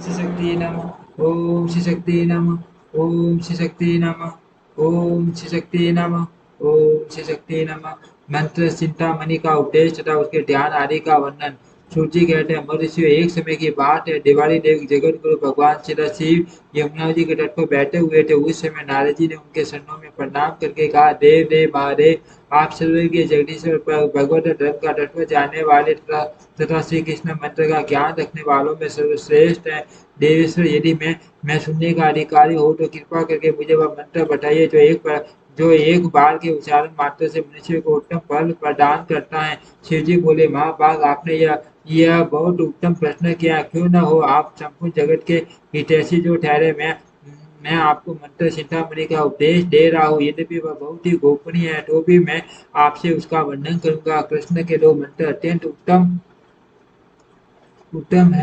श्री शक्ति नमः ओम श्री शक्ति नमः ओम श्री शक्ति नमः ओम श्री शक्ति नमः ओम श्री शक्ति नमः। मंत्र चिंतामणि का उपदेश तथा उसके ध्यान आदि का वर्णन। सूत जी कहते हैं, मनुष्य एक समय की बात है, दिवाली देव जगत गुरु भगवान श्री शिव यमुना जी के तट पर बैठे हुए थे। उस समय नारद जी ने उनके चरणों में प्रणाम करके कहा, देव देव महादेव, आप स्वर्गीय जगदीश्वर भगवत धर्म का तत्व जानने वाले तथा श्री कृष्ण मंत्र का ज्ञान रखने वालों में सर्वश्रेष्ठ है। देवेश्वर, यदि मैं सुनने का अधिकारी हो तो कृपा करके मुझे वह मंत्र बताइए जो एक बार के उच्चारण मात्र से मनुष्य को उत्तम फल प्रदान करता है। शिव जी बोले, महाभाग, आपने यह बहुत उत्तम प्रश्न किया। क्यों न हो, आप संपूर्ण जगत के हितैषी जो ठहरे, मैं आपको मंत्र चिंतामणि का उपदेश दे रहा हूँ। यद्यपि वह बहुत ही गोपनीय है तो भी मैं आपसे उसका वर्णन करूंगा। कृष्ण के दो मंत्र अत्यंत उत्तम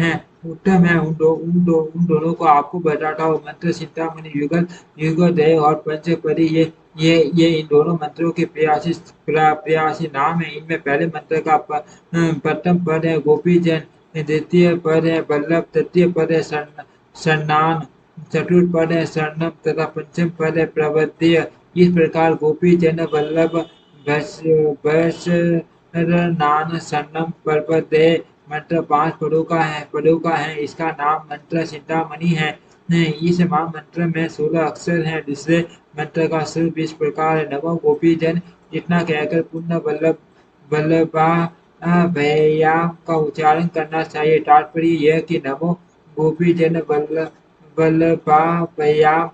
है उन दोनों को आपको बताता हूँ। मंत्र चिंतामणि, युगल युगल और पंचपदी, ये इन दोनों मंत्रों के प्रयासी नाम है। इनमें पहले मंत्र का प्रथम पद है गोपी जन, द्वितीय पद है बल्लभ, तृतीय पद है सन्नान, चतुर्थ पद है शरणम तथा पंचम पद है प्रवद्य। इस प्रकार गोपी जन वल्लभ भस नान सन्नम प्रपदे मंत्र 5 पदों का है। इसका नाम मंत्र चिंतामणि है। इस महामंत्र में 16 अक्षर हैं। दूसरे मंत्र का स्वरूप इस प्रकार है, नमो गोपी जन। इतना कहकर पुण्य वल्लभा व्यायाम का उच्चारण करना चाहिए। तात्पर्य यह कि नमो गोपी जन वल्लभा व्यायाम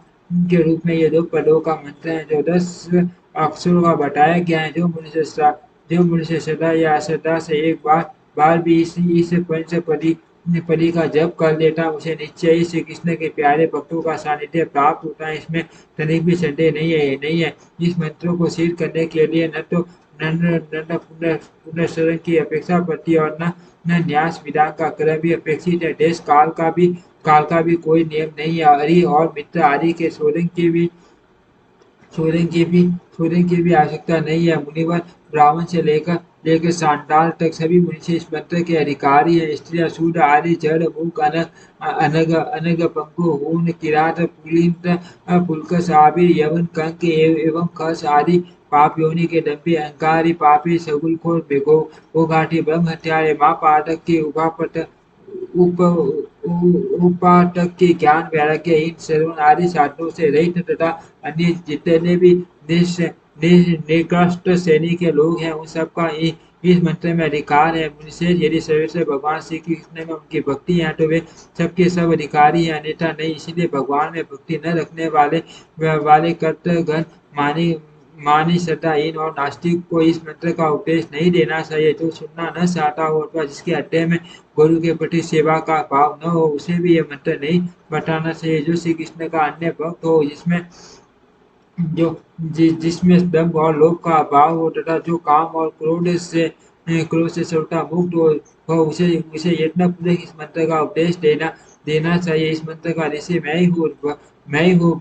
के रूप में ये 2 पदों का मंत्र है, जो 10 अक्षरों का बताया गया है। जो मनुष्य सदा या अश्रद्धा से एक बार भी इस पंचपदी पदी का जप कर लेता, उसे निश्चय ही श्री कृष्ण के प्यारे भक्तों का सानिध्य प्राप्त होता है। इसमें तनिक भी संदेह नहीं है। इस मंत्रों को सिद्ध करने के लिए न तो पुनर्स्मरण की अपेक्षा पड़ती है और न न्यास विधान का क्रम भी अपेक्षित है। देश काल का भी कोई नियम नहीं है। हरि और मित्र आदि के शोधन की भी आवश्यकता नहीं है। मुनिवर ब्राह्मण से लेकर सांडाल तक सभी मनुष्य इस मंत्र के अधिकारी हैं। स्त्रियां, शूद्र आदि, जड़, मूक, अनग, पंगु, ऊन, किरात, पुलिंद, पुलकस, आबिर, यवन, कंक एवं खस आदि पाप योनि के डंपी, अहंकारी, पापी, सगुलखोर, गोघाटी, ब्रह्म हत्यारे, माँ पाठक के उप उपाटक के ज्ञान वैराग्यहीन, श्रवण आदि साधनों से रहित तथा अन्य जितने भी निकृष्ट श्रेणी के लोग हैं, उन सबका इस मंत्र में अधिकार है। मनुष्य यदि सर्वेश्वर भगवान श्री कृष्ण में उनकी भक्ति है तो वे सबके सब अधिकारी हैं, अन्यथा नहीं। इसीलिए भगवान में भक्ति न रखने वाले कर्तगण मानी श्रद्धाहीन और नास्तिक को इस मंत्र का उपदेश नहीं देना चाहिए। जो सुनना न चाहता हो अथवा जिसके हृदय में गुरु के प्रति सेवा का भाव न हो, उसे भी यह मंत्र नहीं बताना चाहिए। जो श्री कृष्ण का अन्य भक्त हो, जिसमें दम्भ और लोभ का अभाव हो तथा जो काम और क्रोध से सर्वथा मुक्त हो, उसे यत्नपूर्वक इस मंत्र का उपदेश देना चाहिए। इस मंत्र का ऋषि मैं ही हूँ।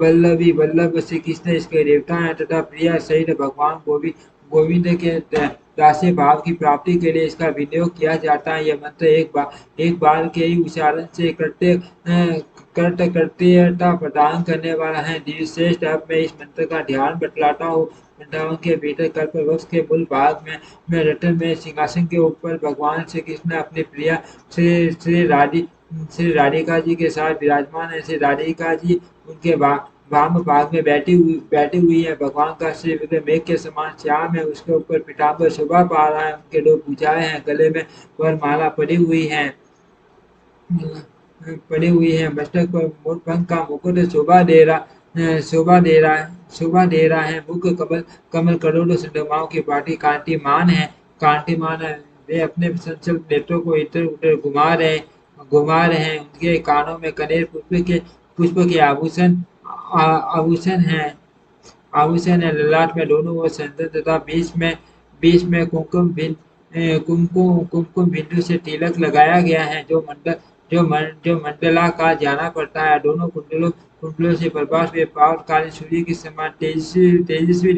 वल्लभी वल्लभ श्री कृष्ण इसके देवता हैं तथा प्रिया सहित भगवान गोविंद के दास्य भाव की प्राप्ति के लिए इसका विनियोग किया जाता है। यह मंत्र एक बार के ही उच्चारण से कर्तव्यता प्रदान करने वाला है। श्रेष्ठ, अब मैं इस मंत्र का ध्यान बतलाता हूँ। वृंदावन के भीतर कल्पवृक्ष के मूल भाग में रतन में सिंहासन के ऊपर भगवान श्री कृष्ण अपनी प्रिया श्री राधिका जी के साथ विराजमान है। श्री राधिका जी उनके वाम भाग में बैठी हुई है। भगवान का श्री विग्रह मेघ के समान श्याम है, उसके ऊपर पीताम्बर शोभा पा रहा है। उनके 2 भुजाएं हैं, गले में वरमाला पड़ी हुई है, मस्तक पर मोरपंख का मुकुट शोभा दे रहा है। मुख कमल करोड़ों चंद्रमाओं की भांति कांतिमान है। वे अपने चंचल नेत्रों को इधर उधर घुमा रहे हैं। उनके कानों में कनेर पुष्प के आभूषण है। ललाट में दोनों ओर चंदन तथा बीच में कुमकुम बिंदु से तिलक लगाया गया है, जो मंडलाकार जाना पड़ता है। दोनों कुंडलों से प्रकाश वे प्रातःकालीन सूर्य के समान तेजस्वी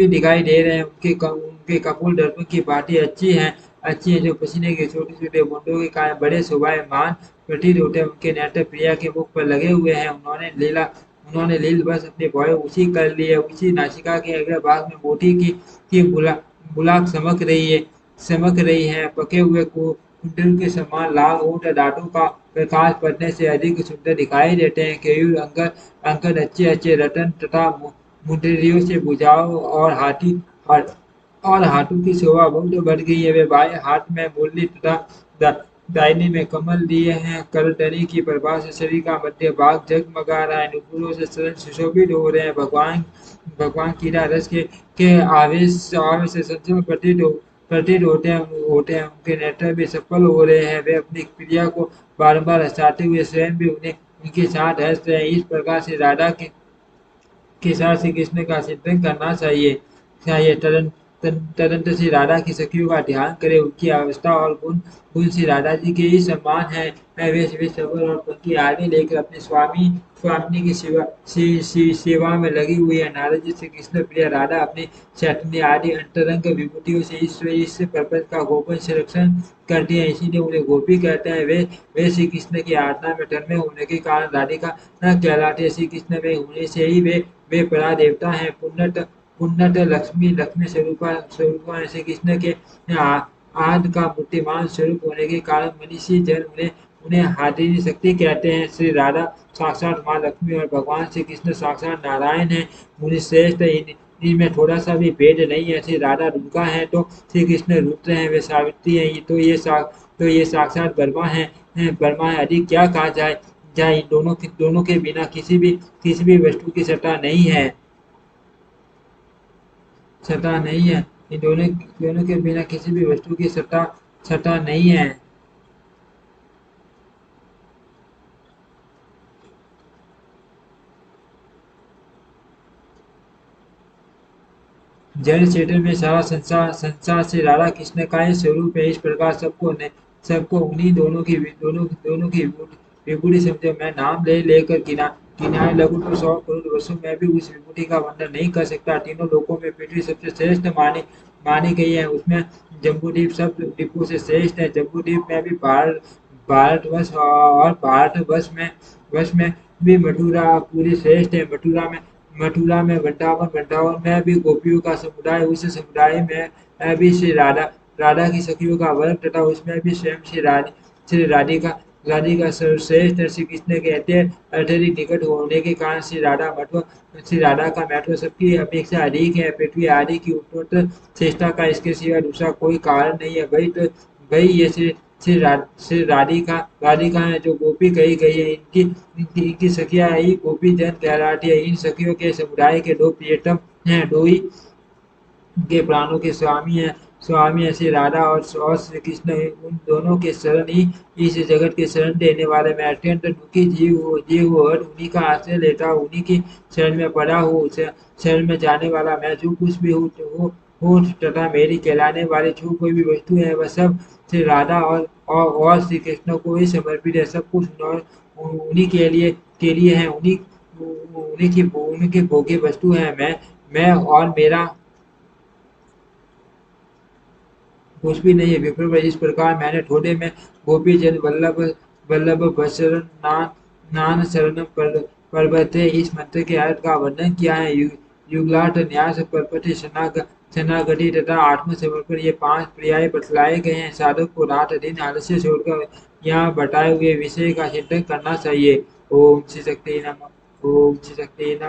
दिखाई दे रहे हैं। उनके कपोल दर्पण की भांति अच्छी हैं। अच्छी है, जो पसीने के छोटे-छोटे बूंदों के कारण बड़े शोभायमान प्रतीत होते हैं। उनके नेत्र प्रिया के मुख पर लगे हुए हैं। उन्होंने लील बस अपने भौहें ऊँची कर ली है। ऊँची नासिका के अग्र भाग में मोती की बुलाक चमक रही है। पके हुए कुंडल के समान लाल होंठ दाँतों का प्रकाश पड़ने से अधिक सुंदर दिखाई देते हैं। केयूर अंकद अच्छे-अच्छे रत्न तथा मुंदरियों से भुजाओं और हाथों की शोभा बहुत बढ़ गई है। वे बाएं हाथ में मुरली तथा दाहिने में कमल लिए हैं। करधनी की प्रभा से शरीर का मध्य भाग जगमगा रहा है। नुपुरों से चरण सुशोभित हो रहे हैं। भगवान कीड़ा रस के आवेश से संचल प्रतीत होते हैं। उनके नेत्र भी सफल हो रहे हैं। वे अपनी प्रिया को बारंबार हंसाते हुए स्वयं भी उन्हें उनके साथ हंस रहे हैं। इस प्रकार से राधा के साथ श्री कृष्ण का चिंतन करना चाहिए। तदंत श्री राधा की सखियों का ध्यान करें। उनकी अवस्था और गुण श्री राधा जी के ही समान है। वे सबर और पंक्ति आगे लेकर अपने स्वामिनी की सेवा में लगी हुई है। नारद जी से कृष्ण प्रिय राधा अपनी चटनी आदि अंतरंग विभूतियों से इस प्रपंच का गोपन संरक्षण करती है। इसीलिए उन्हें गोपी कहते हैं। वे श्री कृष्ण की आराधना में तन्मय होने के कारण राधिका न कहलाते। श्री कृष्ण में होने से ही वे परा देवता हैं। पुण्यत लक्ष्मी स्वरूपा श्री कृष्ण के आदि का मूर्तिमान स्वरूप होने के कारण मनीषी जन उन्हें हाथिनी शक्ति कहते हैं। श्री राधा साक्षात माँ लक्ष्मी और भगवान श्री कृष्ण साक्षात नारायण है। मुनि श्रेष्ठ इनमें थोड़ा सा भी भेद नहीं है। श्री राधा दुर्गा है तो श्री कृष्ण रुद्र हैं। वे सावित्री हैं तो ये साक्षात ब्रह्मा है। अधिक क्या कहा जाए इन दोनों के बिना किसी भी वस्तु की सत्ता नहीं है। इन दोनों के बिना किसी भी वस्तु की सत्ता नहीं है। जड़ चेतन में सारा संसार से राधा कृष्ण का ही स्वरूप है। इस प्रकार सबको उन्हीं दोनों की विभूति समझो। मैं नाम लेकर गिनाने लगूं तो 100 करोड़ वर्षों में भी उस विभूति का वर्णन नहीं कर सकता। तीनों लोकों में पृथ्वी सबसे श्रेष्ठ मानी गई है। उसमें जम्बूद्वीप सब द्वीपों से श्रेष्ठ है। जम्बूद्वीप में भी भारतवर्ष और वर्ष में भी मथुरा पूरी श्रेष्ठ है। मथुरा में वृंदावन में भी गोपियों का समुदाय। उस समुदाय में भी राधा की सखियों का वर्ग तथा उसमें भी स्वयं श्री राधिका सर्वश्रेष्ठ। श्री कृष्ण के अत्यधिक निकट होने के कारण श्री राधा का महत्व सबकी अपेक्षा अधिक है। पृथ्वी आदि की उत्तरोत्तर श्रेष्ठता का इसके सिवा दूसरा कोई कारण नहीं है। वही ये श्री राधिका है जो गोपी कही गई है। इनकी सखियां ही गोपी जन कहलाती है। इन सखियों के समुदाय के दो प्रियतम हैं। दो ही के प्राणों के स्वामी है श्री राधा और श्री कृष्ण। उन दोनों के शरण ही इस जगत के शरण देने वाले। मैं अत्यंत दुखी जीव हूँ और उन्हीं का आश्रय लेता हूँ। उन्हीं की शरण में पड़ा हूँ। शरण में जाने वाला मैं जो कुछ भी हूँ तथा मेरी कहलाने वाली जो कोई भी वस्तु है वह सब श्री राधा और श्री कृष्ण को ही समर्पित है। सब कुछ उन्हीं के लिए है। उन्हीं की भोग्य वस्तु है। मैं और मेरा कुछ भी नहीं है। विप्र इस प्रकार मैंने थोड़े में गोपी जन वल्लभ वत्सल नान शरणम परबते इस मंत्र के अर्थ का वर्णन किया है। युगलाट न्यास परपति शनागति तथा आत्मसमर्पण ये 5 पर्याय बतलाए गए हैं। साधक को रात दिन आलस्य छोड़कर यहाँ बताए हुए विषय का चिंतन करना चाहिए। ओम श्री शक्ति नमः। ओम श्री शक्ति नमः।